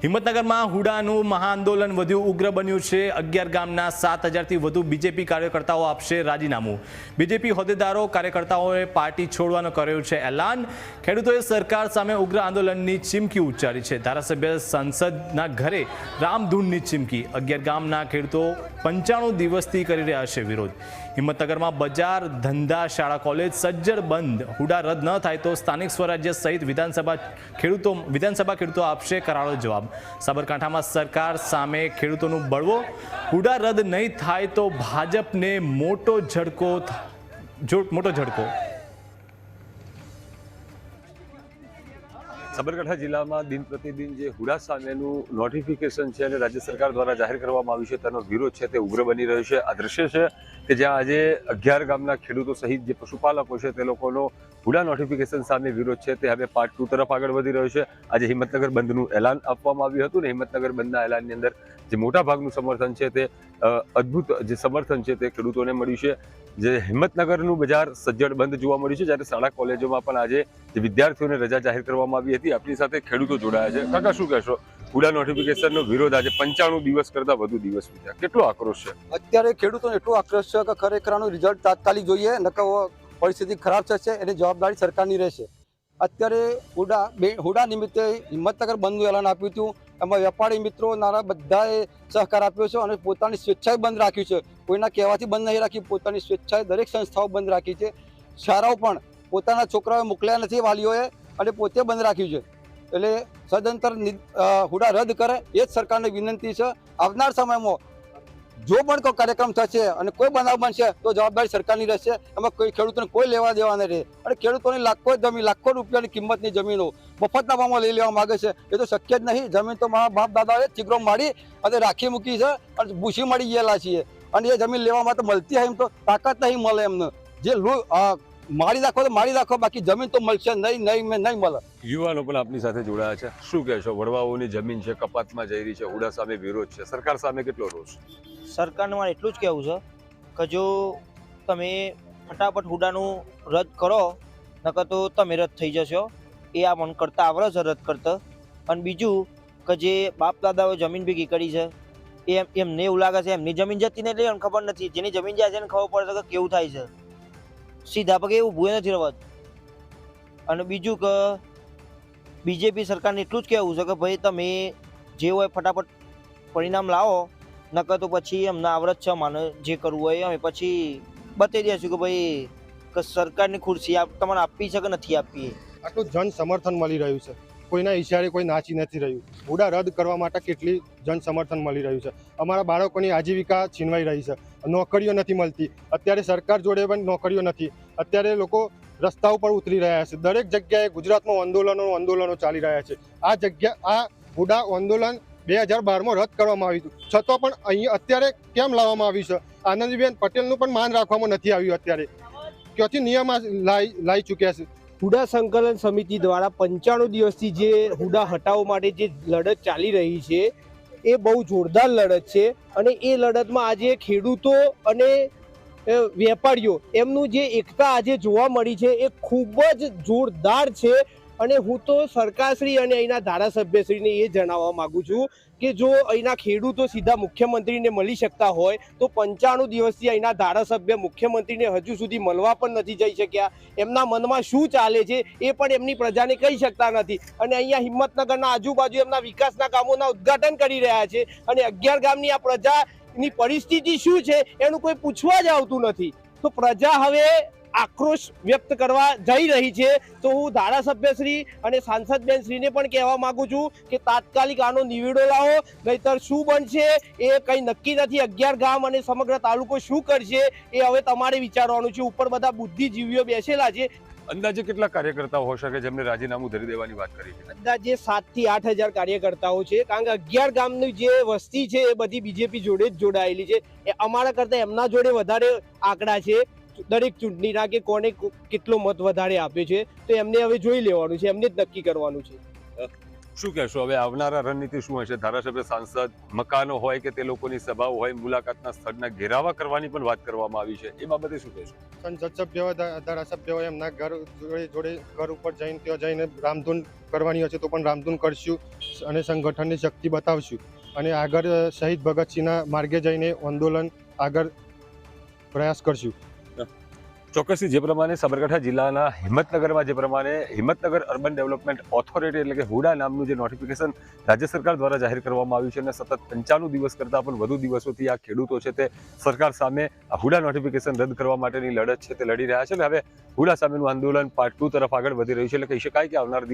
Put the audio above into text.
હિંમતનગરમાં હુડાનું મહાઆંદોલન વધુ ઉગ્ર બન્યું છે। 11 ગામના 7000થી વધુ બીજેપી કાર્યકર્તાઓ આપશે રાજીનામું। બીજેપી હોદ્દેદારો કાર્યકર્તાઓએ પાર્ટી છોડવાનો કર્યો છે એલાન। ખેડૂતોએ સરકાર સામે ઉગ્ર આંદોલનની ચીમકી ઉચ્ચારી છે। ધારાસભ્ય સંસદના ઘરે રામધૂનની ચીમકી। 11 ગામના ખેડૂતો 95 દિવસથી કરી રહ્યા છે વિરોધ। હિંમતનગરમાં બજાર, ધંધા, શાળા, કોલેજ સજ્જડ બંધ। હુડા રદ ન થાય તો સ્થાનિક સ્વરાજ્ય સહિત વિધાનસભા ખેડૂતો આપશે કરારો જવાબ। સાબરકાંઠામાં સરકાર સામે ખેડૂતોનું બળવો। હુડા રદ નહીં થાય તો ભાજપને મોટો ઝટકો। સાબરકાંઠા જિલ્લામાં દિન પ્રતિદિન જે હુડા સામેનું નોટિફિકેશન છે અને રાજ્ય સરકાર દ્વારા જાહેર કરવામાં આવ્યું છે તેનો વિરોધ છે તે ઉગ્ર બની રહ્યો છે। આ દ્રશ્ય છે કે જ્યાં આજે 11 ગામના ખેડૂતો સહિત જે પશુપાલકો છે તે લોકોનો હુડા નોટિફિકેશન સામે વિરોધ છે તે હવે પાર્ટ 2 તરફ આગળ વધી રહ્યો છે। આજે હિંમતનગર બંધનું એલાન આપવામાં આવ્યું હતું ને હિંમતનગર બંધના એલાનની અંદર જે મોટા ભાગનું સમર્થન છે તે અદ્ભુત જે સમર્થન છે તે ખેડૂતોને મળ્યું છે। જે હિંમતનગરનું બજાર સજ્જડ બંધ જોવા મળ્યું છે, જ્યારે શાળા કોલેજોમાં પણ આજે જે વિદ્યાર્થીઓને રજા જાહેર કરવામાં આવી હતી। આપણી સાથે ખેડૂતો જોડાયા છે। કાકા, શું કહેશો? હુડા નોટિફિકેશનનો વિરોધ આજે 95 દિવસ કરતા વધુ દિવસ વીત્યા, કેટલો આક્રોશ છે? અત્યારે ખેડૂતોને એટલો આક્રોશ છે કે ખરેખર આનું રિઝલ્ટ તાત્કાલિક જોઈએ, નકર પરિસ્થિતિ ખરાબ થશે। એની જવાબદારી સરકારની રહેશે। અત્યારે હુડા નિમિત્તે હિંમતનગર બંધનું એલાન આપ્યું હતું। એમાં વેપારી મિત્રો નાના બધાએ સહકાર આપ્યો છે અને પોતાની સ્વેચ્છાએ બંધ રાખ્યું છે। કોઈના કહેવાથી બંધ નહીં રાખી, પોતાની સ્વેચ્છાએ દરેક સંસ્થાઓ બંધ રાખી છે। શાળાઓ પણ પોતાના છોકરાઓએ મોકલ્યા નથી વાલીઓએ અને પોતે બંધ રાખ્યું છે। એટલે સદંતર હુડા રદ કરે એ જ સરકારને વિનંતી છે। આવનાર સમયમાં જો પણ કોઈ કાર્યક્રમ થશે અને કોઈ બનાવ બનશે તો જવાબદારી સરકારની રહેશે। એમાં કોઈ ખેડૂતોને કોઈ લેવા દેવા નહીં રહે અને ખેડૂતોની લાખો રૂપિયાની કિંમતની જમીનો મફતના ભાવમાં લઈ લેવા માંગે છે। એ તો શક્ય જ નહીં। જમીન તો મારા બાપ દાદાએ ચીગરો મારી અને રાખી મૂકી છે અને ભૂસી મળી ગયેલા છીએ અને એ જમીન લેવામાં તો મળતી હોય એમ તો તાકાત નહીં મળે એમને। જે મારી રાખો તો મારી રાખો, બાકી જમીન તો મળશે નહીં મળે। યુવાનો પણ આપની સાથે જોડાયા છે। શું કહેશો? વડવાઓની જમીન છે, કપાતમાં જઈ રહી છે, હુડા સામે વિરોધ છે, સરકાર સામે કેટલો રોષ? સરકારને મારે એટલું જ કહેવું છે કે જો તમે ફટાફટ હુડાનું રદ કરો, નકર તો તમે રદ થઈ જશો। એ આ મન કરતા આવડે છે રદ કરતા। અને બીજું કે જે બાપ દાદાઓ જમીન ભેગી કરી છે એમને એવું લાગે છે એમની જમીન જતી નહીં એટલે ખબર નથી, જેની જમીન જાય છે એને ખબર પડે છે કે કેવું થાય છે। સીધા પગે એવું ભૂએ નથી રવાત। અને બીજું કે બીજેપી સરકારને એટલું જ કહેવું છે કે ભાઈ તમે જે હોય ફટાફટ પરિણામ લાવો, નકર તો પછી અમને આવડત છે માને જે કરવું હોય અમે પછી બતાવી દઈશું કે ભાઈ કે સરકારની ખુરશી તમારે આપવી છે કે નથી આપવી। આટલું જન સમર્થન મળી રહ્યું છે, કોઈના ઈશારે કોઈ નાચી નથી રહ્યું। હુડા રદ કરવા માટે કેટલી જન સમર્થન મળી રહ્યું છે। અમારા બાળકોની આજીવિકા છીનવાઈ રહી છે, નોકરીઓ નથી મળતી। અત્યારે સરકાર જોડે પણ નોકરીઓ નથી। અત્યારે લોકો રસ્તા ઉપર ઉતરી રહ્યા છે। દરેક જગ્યાએ ગુજરાતમાં આંદોલનો ચાલી રહ્યા છે। આ હુડા આંદોલન 2012માં રદ કરવામાં આવ્યું હતું, છતાં પણ અહીં અત્યારે કેમ લાવવામાં આવ્યું છે? આનંદીબેન પટેલનું પણ માન રાખવામાં નથી આવ્યું। અત્યારે ક્યાંથી નિયમ લાવી ચૂક્યા છે? હુડા સંકલન સમિતિ દ્વારા 95 દિવસથી જે હુડા હટાવવા માટે જે લડત ચાલી રહી છે એ બહુ જોરદાર લડત છે। અને એ લડતમાં આજે ખેડૂતો અને વેપારીઓ એમનું જે એકતા આજે જોવા મળી છે એ ખૂબ જ જોરદાર છે। અને હું તો સરકારશ્રી અને અહીંના ધારાસભ્યશ્રીને એ જણાવવા માગું છું કે જો અહીંના ખેડૂતો સીધા મુખ્યમંત્રીને મળી શકતા હોય તો 95 દિવસથી અહીંના ધારાસભ્ય મુખ્યમંત્રીને હજુ સુધી મળવા પણ નથી જઈ શક્યા। એમના મનમાં શું ચાલે છે એ પણ એમની પ્રજાને કહી શકતા નથી। અને અહીંયા હિંમતનગરના આજુબાજુ એમના વિકાસના કામોના ઉદ્ઘાટન કરી રહ્યા છે અને 11 ગામની આ પ્રજાની પરિસ્થિતિ શું છે એનું કોઈ પૂછવા જ આવતું નથી। તો પ્રજા હવે આક્રોશ વ્યક્ત કરવા જઈ રહી છે। તો હું ધારાસભ્યશ્રી અને સાંસદબેનશ્રીને પણ કહેવા માંગુ છું કે તાત્કાલિક આનો નિવેડો લાવો, નહીતર શું બનશે એ કંઈ નક્કી નથી। 11 ગામ અને સમગ્ર તાલુકો શું કરશે એ હવે તમારે વિચારવાનું છે। ઉપર બધા બુદ્ધિજીવીઓ બેસેલા છે। અંદાજે કેટલા કાર્યકર્તાઓ હોઈ શકે જેમને રાજીનામું ધરી દેવાની વાત કરી છે? અંદાજે 7 થી 8 હજાર કાર્યકર્તાઓ છે, કારણ કે 11 ગામની જે વસ્તી છે એ બધી બીજેપી જોડે જ જોડાયેલી છે। એ અમારા કરતા એમના જોડે વધારે આંકડા છે દરેક ચૂંટણીના કે કોને કેટલો મત વધારે આપ્યો છે, તો એમને હવે જોઈ લેવાનું છે, એમને જ નક્કી કરવાનું છે। શું કહેશો હવે આવનારા રણનીતિ શું હશે? ધારાસભ્ય સાંસદ મકાનો હોય કે તે લોકોની સભાઓ હોય, મુલાકાતના સ્થળના ઘેરાવા કરવાની પણ વાત કરવામાં આવી છે, એ બાબતે શું કહેશો? સંસદ સભ્યો ધારાસભ્યો એમના ઘર જોડે ઘર ઉપર જઈને ત્યાં જઈને રામધૂન કરવાની હશે તો પણ રામધૂન કરશું અને સંગઠનની શક્તિ બતાવશું અને આગળ શહીદ ભગતસિંહના માર્ગે જઈને આંદોલન આગળ પ્રયાસ કરશું. ચોક્કસથી જે પ્રમાણે સાબરકાંઠા જિલ્લાના હિંમતનગરમાં જે પ્રમાણે હિંમતનગર અર્બન ડેવલપમેન્ટ ઓથોરિટી એટલે કે હુડા નામનું જે નોટિફિકેશન રાજ્ય સરકાર દ્વારા જાહેર કરવામાં આવ્યું છે અને સતત 95 દિવસ કરતાં પણ વધુ દિવસોથી આ ખેડૂતો છે તે સરકાર સામે આ હુડા નોટિફિકેશન રદ કરવા માટેની લડત છે તે લડી રહ્યા છે અને હવે હુડા સામેનું આંદોલન પાર્ટ 2 તરફ આગળ વધી રહ્યું છે એટલે કહી શકાય કે આવનાર દિવસ